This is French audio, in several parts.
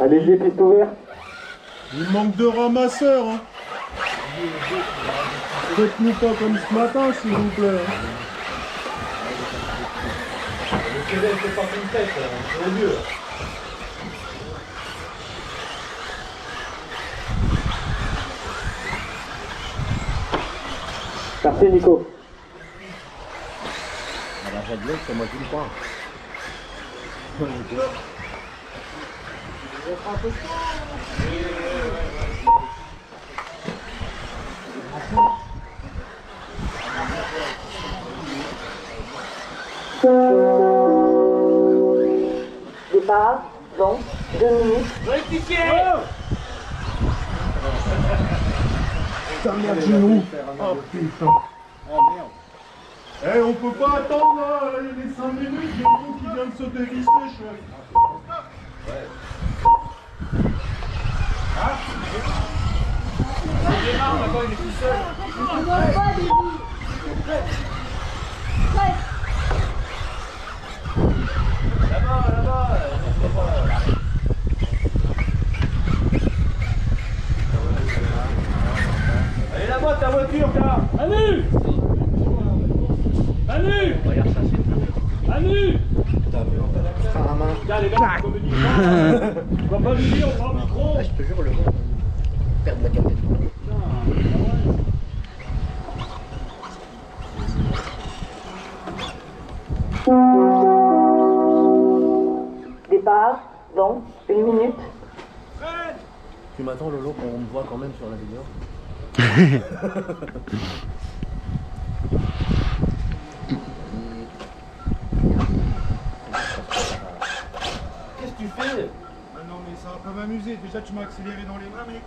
Allez-y, piste ouverte. Il manque de ramasseurs, hein. Faites-nous pas comme ce matin, s'il vous plaît. Le CV fait pas une tête, c'est au mieux. Merci Nico. À la Jadlec, c'est moi qui le crois. Départ, donc, 2 minutes. Rectifiez. Putain, merde, genou. Oh putain. Oh merde. Eh, on peut pas attendre là, les 5 minutes, j'ai le coup qui vient de se dévisser, chef. Il démarre, maintenant il est tout seul. Là-bas, là-bas. Allez là-bas, ta voiture, là. Manu Manu Regarde ça, c'est Manu frein à main. Regarde les gars, on communique pas. On va pas lui dire, on prend le micro. Ah, je te jure, le gars, perdre la carte. Départ, donc, 1 minute. Tu m'attends, Lolo, qu'on me voit quand même sur la vidéo. Qu'est-ce que tu fais? Ah non, mais ça va pas m'amuser. Déjà, tu m'as accéléré dans les mains, mec.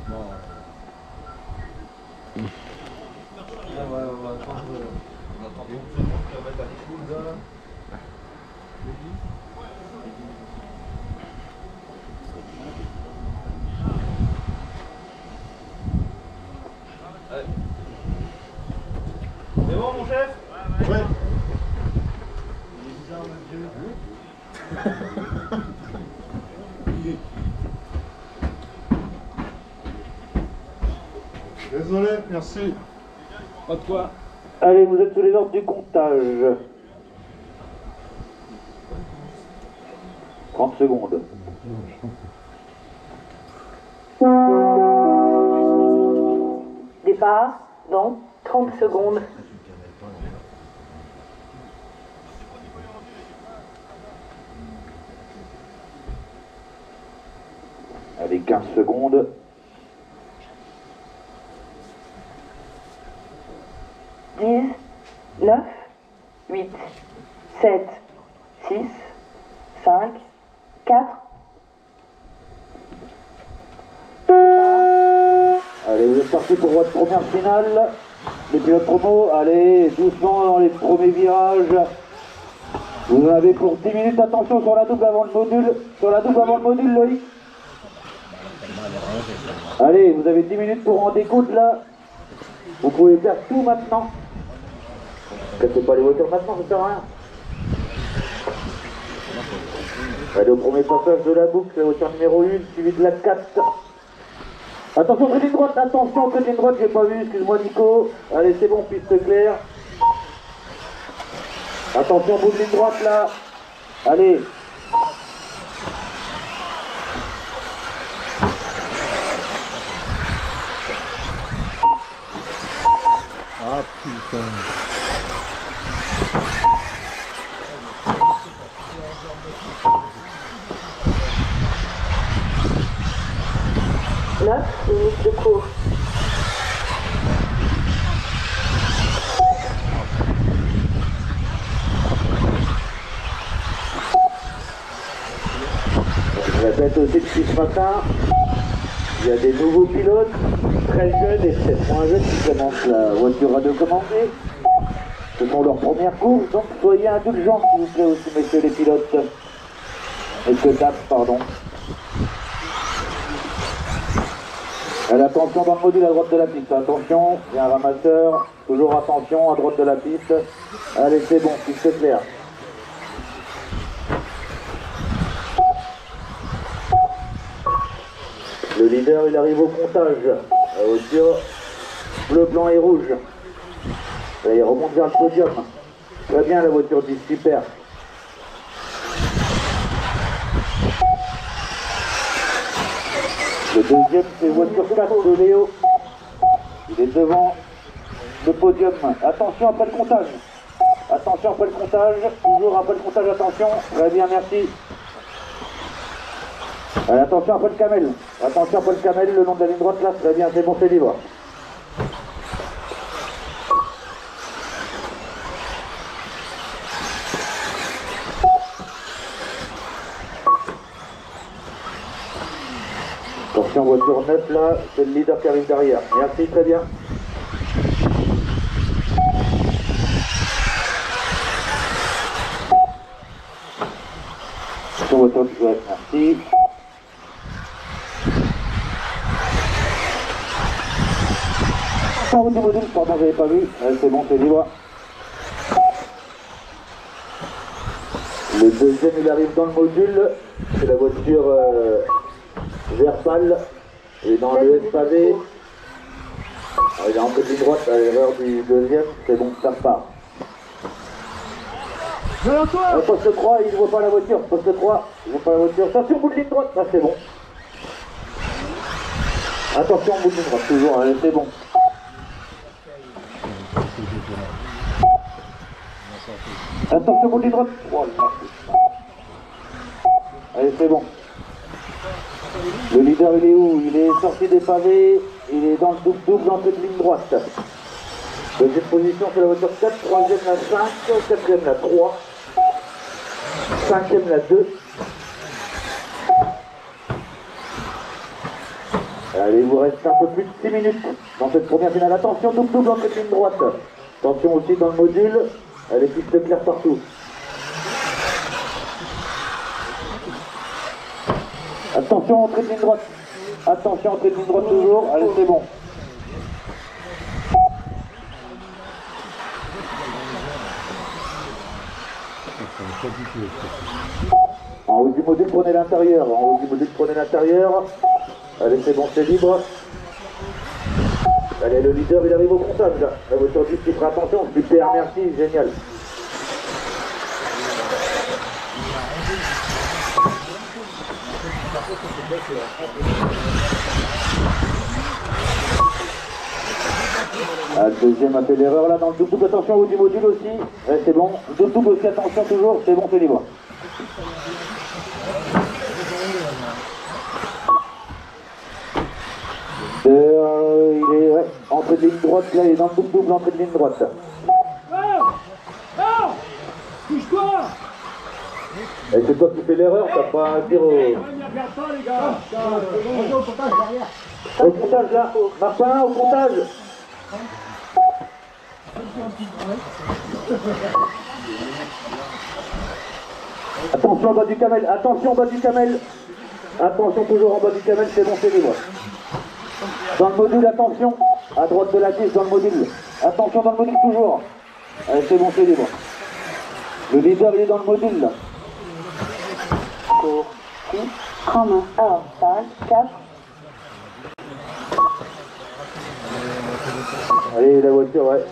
Non. Ouais, on va attendre. On attend 30 secondes, puis on va mettre à l'écoute, là. Allez. C'est bon, mon chef? Ouais. Désolé, merci. Pas de quoi. Allez, vous êtes sous les ordres du comptage. 30 secondes. Départ, donc, 30 secondes. Allez, 15 secondes. 10, 9, 8, 7, 6, 5, 4. Allez, vous êtes partis pour votre première finale. Les pilotes promo, allez, doucement dans les premiers virages. Vous en avez pour 10 minutes, attention sur la double avant le module. Sur la double avant le module, Loïc. Allez, vous avez 10 minutes pour en découdre là. Vous pouvez faire tout maintenant. Cassez pas les voitures maintenant, ça sert à rien. Allez, au premier passage de la boucle, la voiture numéro 1, suivi de la 4. Attention, côté droite, attention, côté droite, j'ai pas vu, excuse-moi Nico. Allez, c'est bon, piste claire. Attention, bout de ligne droite là. Allez. Ah putain. Minutes de cours. Je répète aussi depuis ce matin, il y a des nouveaux pilotes, très jeunes et peut-être moins jeunes qui commencent la voiture à deux commander. Ce sont leurs premières courses, donc soyez indulgents s'il vous plaît aussi, messieurs les pilotes. Messieurs, dames, pardon. Allez, attention dans le module à droite de la piste, attention, il y a un ramasseur, toujours attention à droite de la piste. Allez, c'est bon, piste claire. Le leader, il arrive au comptage. La voiture bleu, blanc et rouge. Là, il remonte vers le podium. Très bien la voiture dit super. Le deuxième, c'est voiture 4 de Léo. Il est devant le podium. Attention après le comptage. Attention après le comptage. Toujours après le comptage, attention. Très bien, merci. Allez, attention après le camel. Attention après le camel, le long de la ligne droite là. Très bien, c'est bon, c'est libre. Attention, voiture 9 là, c'est le leader qui arrive derrière. Merci, très bien. Attention, voiture 10, ouais, merci. Attention, route du module, pardon, j'avais pas vu. Ouais, c'est bon, c'est libre. Le deuxième, il arrive dans le module. C'est la voiture vert pâle. Il est dans le SPAV. Il est en petite droite à l'erreur du deuxième. C'est bon, ça repart. Poste 3, il ne voit pas la voiture. Poste 3, il ne voit pas la voiture. Attention, bout de ligne droite. Là, c'est bon. Attention, bout de ligne droite, toujours. Allez, c'est bon. Attention, bout de ligne droite. Oh, allez, c'est bon. Le leader, il est où? Il est sorti des pavés. Il est dans le double entrée de ligne droite. Deuxième position, c'est la voiture 4. Troisième, la 5. Quatrième, la 3. Cinquième, la 2. Allez, il vous reste un peu plus de 6 minutes dans cette première finale. Attention, double entrée de ligne droite. Attention aussi dans le module. Les pistes claires partout. Attention, entrée de ligne droite. Attention, entrée de ligne droite toujours. Allez, c'est bon. En haut du module, prenez l'intérieur. En haut du module, prenez l'intérieur. Allez, c'est bon, c'est libre. Allez, le leader, il arrive au comptage, là. La voiture 10 qui fera attention. Super, merci, génial. Ah, le deuxième a fait l'erreur là dans le double. Attention au du module aussi. Ouais, c'est bon. Double aussi, attention toujours. C'est bon, c'est libre. Il est entrée de ligne droite, là il est dans le double, entrée de ligne droite. Touche-toi. Et c'est toi qui fais l'erreur, t'as pas à dire au... Regarde pas les gars. Au comptage là, Martin, au comptage. Attention en bas du camel, attention en bas du camel. Attention toujours en bas du camel, c'est bon, c'est libre. Dans le module, attention. À droite de la 10, dans le module. Attention dans le module toujours. Allez, c'est bon, c'est libre. Le leader, il est dans le module là. 6, 1, 5, 4. Allez, la voiture, ouais.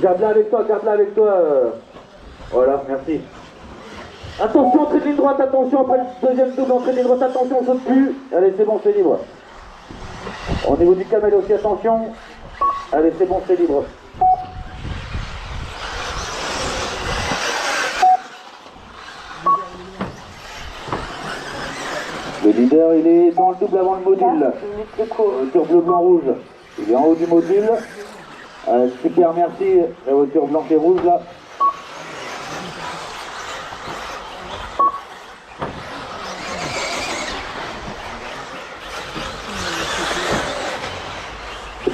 Garde-la avec toi, garde-la avec toi. Voilà, merci. Attention, entrée de ligne droite, attention, après le deuxième double, entrée de ligne droite, attention, on saute plus. Allez, c'est bon, c'est libre. Au niveau du camel aussi, attention. Allez, c'est bon, c'est libre. Le leader, il est dans le double avant le module. Voiture bleu, blanc, rouge. Il est en haut du module. Super, merci. La voiture blanche et rouge, là.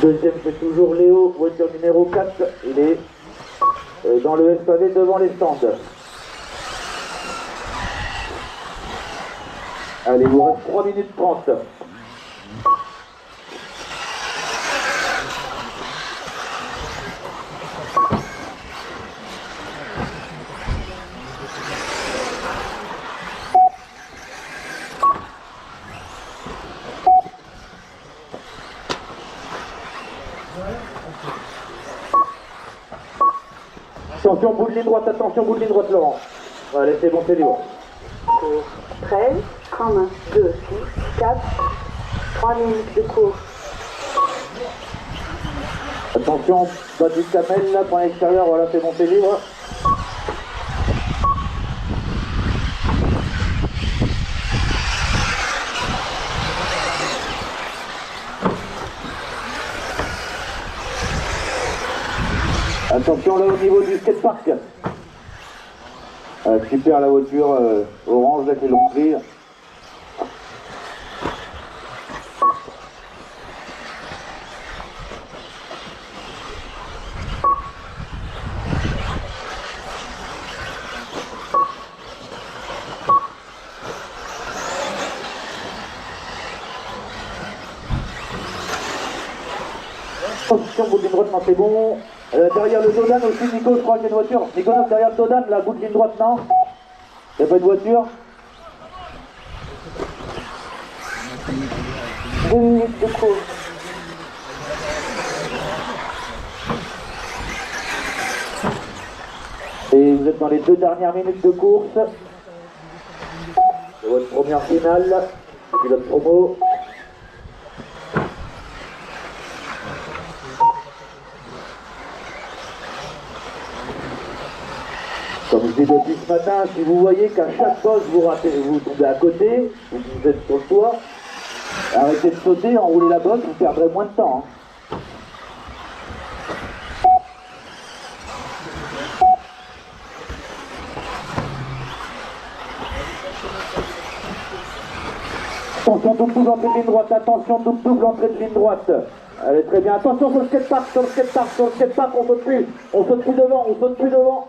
Deuxième, c'est toujours Léo, voiture numéro 4. Il est dans le SPAV devant les stands. Allez, il vous reste 3 minutes 30. Attention, bout de ligne droite, attention, bout de ligne droite, Laurent. Allez, c'est bon, c'est libre. Cours 13, 2, 6, 4, 3 minutes de cours. Attention, bas du camel, là, point extérieur, voilà, c'est bon, c'est libre. Attention là au niveau du skatepark. Super la voiture orange là qui l'ont pris. Position bout de ligne droite, non c'est bon. Derrière le Dodan aussi, Nico, je crois qu'il y a une voiture. Nico, derrière le Dodan, la bout de ligne droite, non? Il n'y a pas de voiture? 2 minutes de cours. Et vous êtes dans les 2 dernières minutes de course. C'est votre première finale. Pilote promo. Comme je dis depuis ce matin, si vous voyez qu'à chaque bosse vous ratez, vous tombez à côté, vous êtes sur le toit, arrêtez de sauter, enroulez la bosse, vous perdrez moins de temps. Attention, double entrée de ligne droite, attention, double entrée de ligne droite. Allez, très bien, attention sur le skatepark, on saute plus devant, on saute plus devant.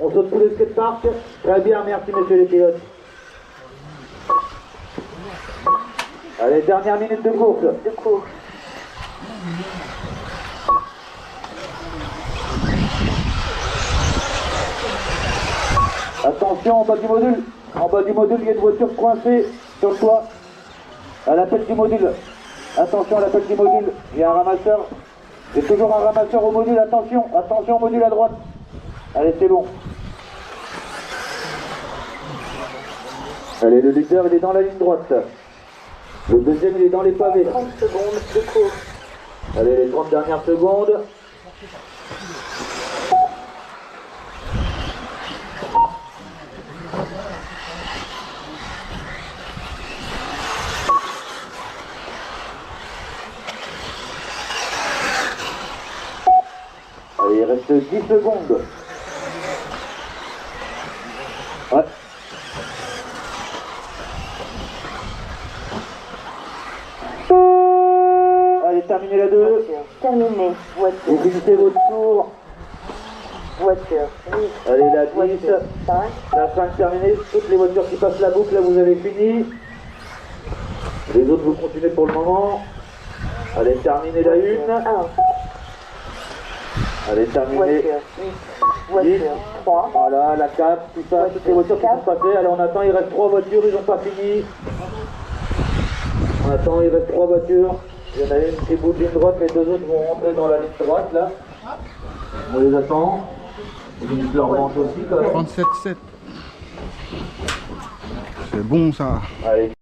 On saute tous les skateparks. Très bien, merci messieurs les pilotes. Allez, dernière minute de course. Attention, en bas du module. En bas du module, il y a une voiture coincée sur le toit. À l'appel du module. Attention à l'appel du module. Il y a un ramasseur. Il y a toujours un ramasseur au module. Attention, attention au module à droite. Allez, c'est bon. Allez, le leader, il est dans la ligne droite. Le deuxième, il est dans les pavés. 30 secondes de cours. Allez, les 30 dernières secondes. Allez, il reste 10 secondes. Ouais. Allez, terminez la 2. Terminé. Vous Voiture. finissez votre tour. Voiture. 8. Allez, la 10. Voiture. 5. La 5 terminée. Toutes les voitures qui passent la boucle, là, vous avez fini. Les autres, vous continuez pour le moment. Allez, terminez la 1. 1. Allez, terminez. Voiture. 8. Voiture. 3. Voilà, la 4, tout ça, toutes les voitures qui sont passées. Allez, on attend, il reste 3 voitures, ils n'ont pas fini. On attend, il reste 3 voitures. Il y en a une qui est bout de ligne droite, les 2 autres vont rentrer dans la ligne droite, là. On les attend. Ils finissent leur manche aussi, quand même. 37,7. C'est bon ça. Allez.